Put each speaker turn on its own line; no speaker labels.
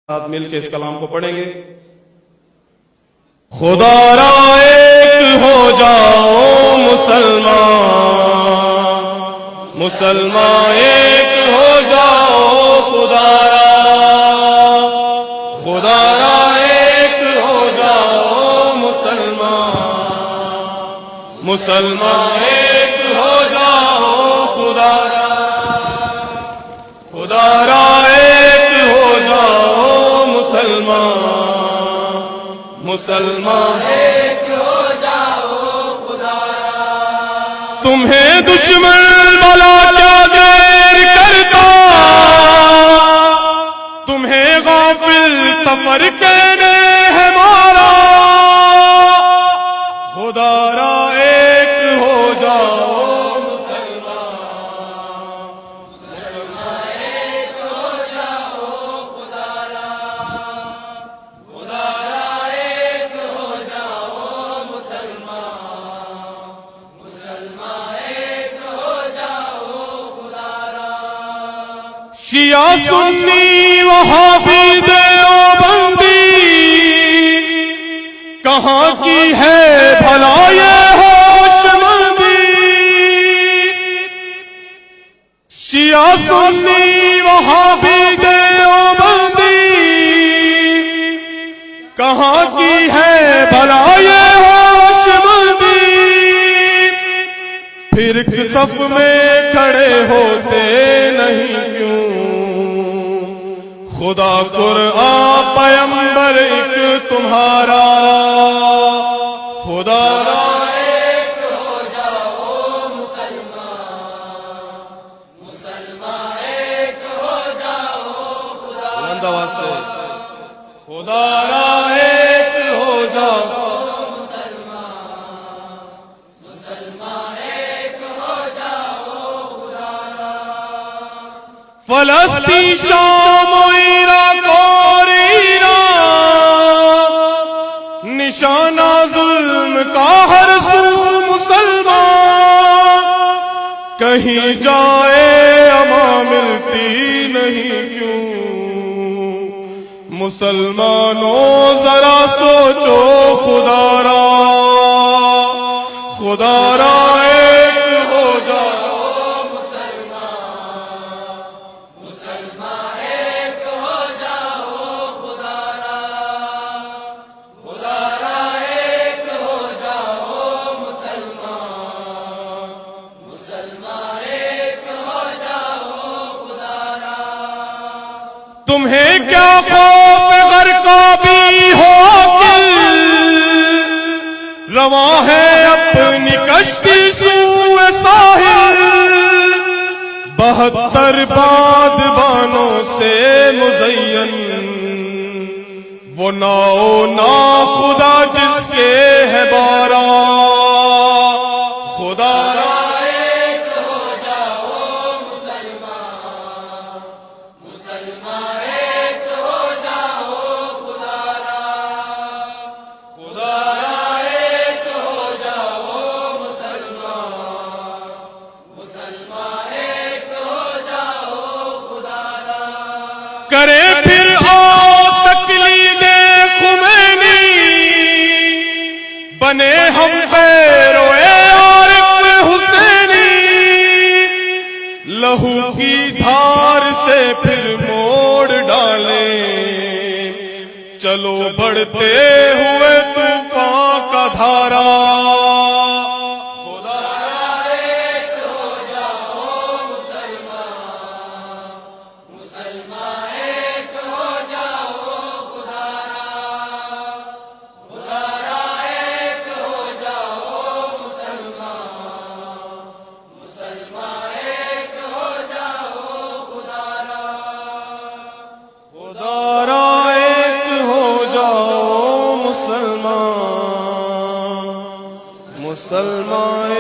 ساتھ مل کے اس کلام کو پڑھیں گے۔ خدا را ایک ہو جاؤ مسلمان، مسلمان ایک ہو جاؤ خدا را، خدا را ایک ہو جاؤ مسلمان، مسلمان ایک ہو جاؤ خدا را، خدا را ایک ہو جاؤ مسلمان، مسلمان ایک ہو جاؤ خدا را۔ تمہیں دشمن بلا کیا دیر کرتا، تمہیں غافل تفرقے ہے مارا، خدا را ایک ہو جاؤ شیعہ سنی وہابی دیوبندی، کہاں کی ہے بھلا یہ ہوش مندی، شیعہ سنی وہابی دیوبندی، کہاں کی ہے بھلا یہ ہوش مندی، پھر ایک صف میں کھڑے ہوتے نہیں کیوں، خدا قرآن پیغمبر ایک تمہارا، خدا را ایک ہو جاؤ مسلمان، مسلمان ایک ہو جاؤ خدا را، خدا را ایک ہو جاؤ مسلمان، مسلمان ایک ہو جاؤ خدا را۔ فلسطین شام عراق اور ایران، نشانہ ظلم کا ہر سو مسلمان، کہیں جائے امان ملتی نہیں کیوں، مسلمانوں ذرا سوچو خدا را، خدا را ایک ہو جاؤ تمہیں کیا خوف غرق بھی ہو دل، رواں ہے اپنی کشتی سوئے ساحل، 72 بادبانوں سے مزین وہ ناؤ نا خدا جس کے ہے بارہ، خدا را ایک ہو جاؤ مسلمان، مسلمان ایک ہو جاؤ خدا را، خدا را ایک ہو جاؤ مسلمان، مسلمان ایک ہو جاؤ خدا را۔ کرے پھر آؤ تقلید خمینی، بنے ہم پیروئے عارف حسینی، لہو کی دھار سے پھر موڑ ڈالیں، چلو بڑھتے ہوئے طوفان کا دھارا، خدا را ایک ہو جاؤ مسلمان، مسلمان ایک ہو جاؤ خدا را، خدا را ایک ہو جاؤ مسلمان، مسلمان ایک ہو جاؤ خدا را، خدا را ایک ہو جاؤ مسلمان، مسلمان